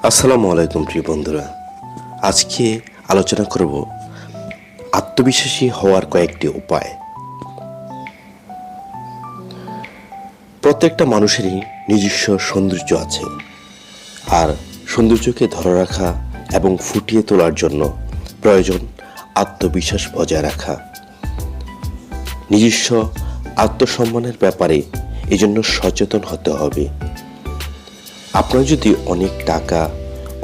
আসসালামু আলাইকুম প্রিয় বন্ধুরা। আজকে আলোচনা করব আত্মবিশ্বাসী হওয়ার কয়েকটি উপায়। প্রত্যেকটা মানুষেরই নিজস্ব সৌন্দর্য আছে, আর সৌন্দর্যকে ধরে রাখা এবং ফুটিয়ে তোলার জন্য প্রয়োজন আত্মবিশ্বাস বজায় রাখা। নিজস্ব আত্মসম্মানের ব্যাপারে এজন্য সচেতন হতে হবে। আপনার যদি অনেক টাকা,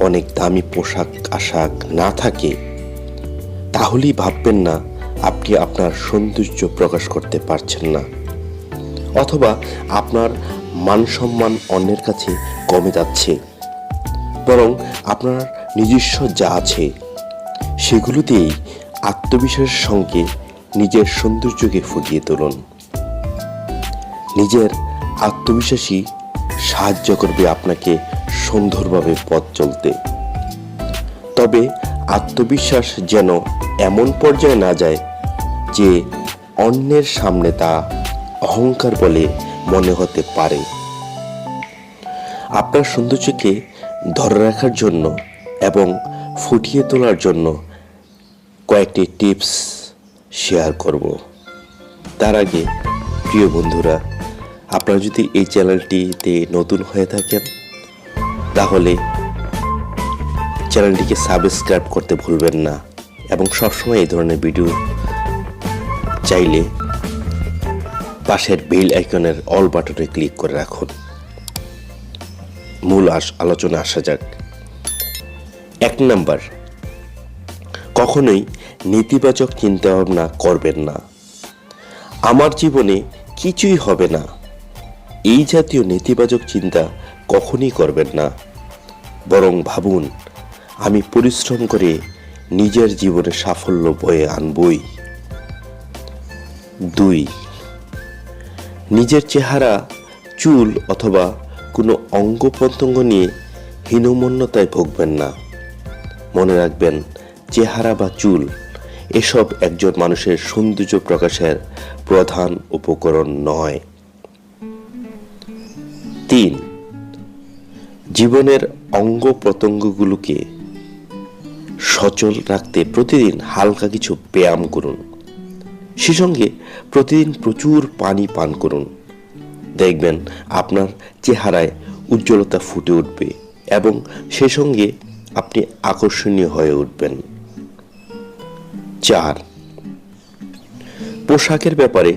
অনেক দামি পোশাক আশাক না থাকে, তাহলেই ভাববেন না আপনি আপনার সৌন্দর্য প্রকাশ করতে পারছেন না, অথবা আপনার মান সম্মান অন্যের কাছে কমে যাচ্ছে। বরং আপনার নিজস্ব যা আছে সেগুলো দিয়েই আত্মবিশ্বাসের সঙ্গে নিজের সৌন্দর্যকে ফুটিয়ে তুলুন। নিজের আত্মবিশ্বাসী সাহায্য করবে আপনাকে সুন্দরভাবে পথ চলতে। তবে আত্মবিশ্বাস যেন এমন পর্যায়ে না যায় যে অন্যের সামনে তা অহংকার বলে মনে হতে পারে। আপনার সৌন্দর্যকে ধরে রাখার জন্য এবং ফুটিয়ে তোলার জন্য কয়েকটি টিপস শেয়ার করব। তার আগে প্রিয় বন্ধুরা, আপনারা যদি এই চ্যানেলটিতে নতুন হয়ে থাকেন তাহলে চ্যানেলটিকে সাবস্ক্রাইব করতে ভুলবেন না, এবং সবসময় এই ধরনের ভিডিও চাইলে পাশের বেল আইকনের অল বাটনে ক্লিক করে রাখুন। মূল আলোচনা আসা যাক। 1 নাম্বার, কখনোই নেতিবাচক চিন্তা ভাবনা করবেন না। আমার জীবনে কিছুই হবে না, এই জাতীয় নেতিবাচক চিন্তা কখনই করবেন না। বরং ভাবুন, আমি পরিশ্রম করে নিজের জীবনে সাফল্য বয়ে আনবই। 2, নিজের চেহারা, চুল অথবা কোনো অঙ্গ প্রত্যঙ্গ নিয়ে হীনমন্যতায় ভুগবেন না। মনে রাখবেন, চেহারা বা চুল এসব একজন মানুষের সৌন্দর্য প্রকাশের প্রধান উপকরণ নয়। 3, জীবনের অঙ্গ প্রত্যঙ্গগুলোকে সচল রাখতে প্রতিদিন হালকা কিছু ব্যায়াম করুন। সে সঙ্গে প্রতিদিন প্রচুর পানি পান করুন। দেখবেন আপনার চেহারায় উজ্জ্বলতা ফুটে উঠবে এবং সে সঙ্গে আপনি আকর্ষণীয় হয়ে উঠবেন। 4, পোশাকের ব্যাপারে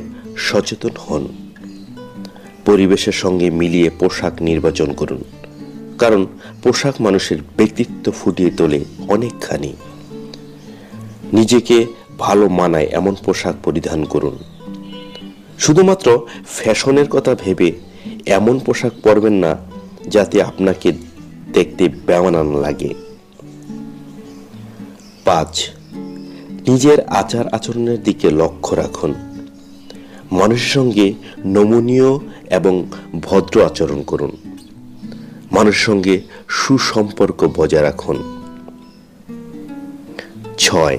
সচেতন হন। পরিবেশের সঙ্গে মিলিয়ে পোশাক নির্বাচন করুন, কারণ পোশাক মানুষের ব্যক্তিত্ব ফুটিয়ে তোলে অনেকখানি। নিজেকে ভালো মানায় এমন পোশাক পরিধান করুন। শুধুমাত্র ফ্যাশনের কথা ভেবে এমন পোশাক পরবেন না যাতে আপনাকে দেখতে বেমানান লাগে। 5, নিজের আচার আচরণের দিকে লক্ষ্য রাখুন। মানুষের সঙ্গে নমনীয় এবং ভদ্র আচরণ করুন। মানুষের সঙ্গে সুসম্পর্ক বজায় রাখুন। 6,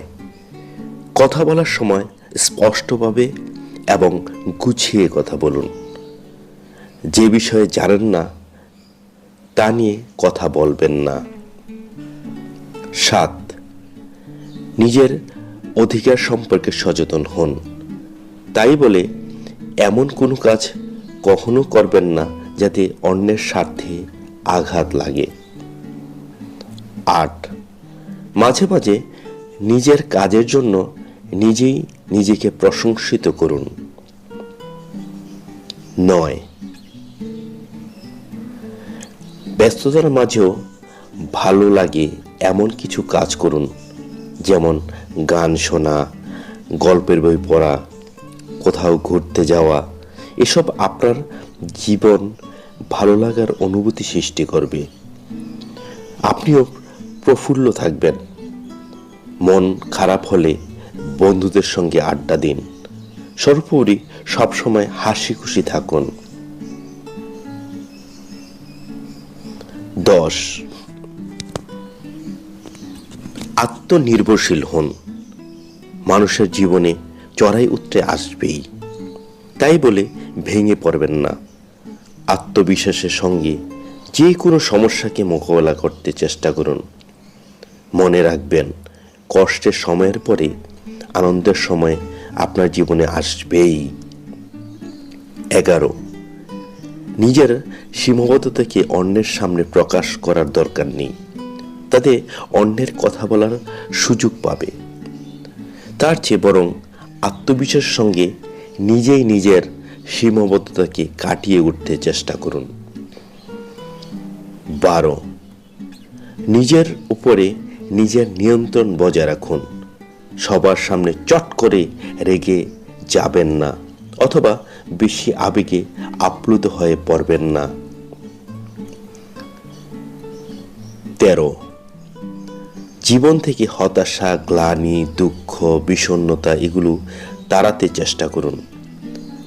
কথা বলার সময় স্পষ্টভাবে এবং গুছিয়ে কথা বলুন। যে বিষয়ে জানেন না তা নিয়ে কথা বলবেন না। 7, নিজের অধিকার সম্পর্কে সচেতন হন। তাই বলে এমন কোনো কাজ কখনো করবেন না যাতে অন্যের স্বার্থে আঘাত লাগে। 8, মাঝে মাঝে নিজের কাজের জন্য নিজেই নিজেকে প্রশংসিত করুন। 9, ব্যস্ততার মাঝেও ভালো লাগে এমন কিছু কাজ করুন, যেমন গান শোনা, গল্পের বই পড়া, কোথাও ঘুরতে যাওয়া। এসব আপনার জীবন ভালো লাগার অনুভূতি সৃষ্টি করবে। আপনিও প্রফুল্ল থাকবেন। মন খারাপ হলে বন্ধুদের সঙ্গে আড্ডা দিন। সর্বোপরি সবসময় হাসি খুশি থাকুন। 10, আত্মনির্ভরশীল হন। মানুষের জীবনে চড়াই উতরে আসবেই, তাই বলে ভেঙে পড়বেন না। আত্মবিশ্বাসের সঙ্গে যে কোনো সমস্যাকে মোকাবেলা করতে চেষ্টা করুন। মনে রাখবেন, কষ্টের সময়ের পরে আনন্দের সময় আপনার জীবনে আসবেই। 11, নিজের সীমাবদ্ধতাকে অন্যের সামনে প্রকাশ করার দরকার নেই। তাতে অন্যের কথা বলার সুযোগ পাবে। তার চেয়ে বরং আত্মবিশ্বাসের সঙ্গে নিজেই নিজের সীমাবদ্ধতাকে কাটিয়ে উঠতে চেষ্টা করুন। 12, নিজের উপরে নিজের নিয়ন্ত্রণ বজায় রাখুন। সবার সামনে চট করে রেগে যাবেন না, অথবা বেশি আবেগে আপ্লুত হয়ে পড়বেন না। 13, জীবন থেকে হতাশা, গ্লানি, দুঃখ, বিষণ্ণতা এগুলো তাড়াতে চেষ্টা করুন।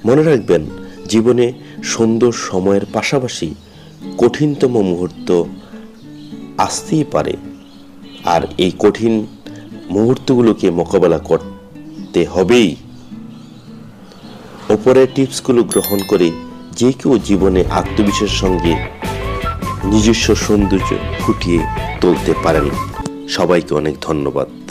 মনে রাখবেন, জীবনে সুন্দর সময়ের পাশাপাশি কঠিনতম মুহূর্ত আসতেই পারে, আর এই কঠিন মুহূর্তগুলোকে মোকাবেলা করতে হবেই। ওপরের টিপসগুলো গ্রহণ করে যে কেউ জীবনে আত্মবিশ্বাসের সঙ্গে নিজস্ব সৌন্দর্য ফুটিয়ে তুলতে পারেন। সবাইকে অনেক ধন্যবাদ।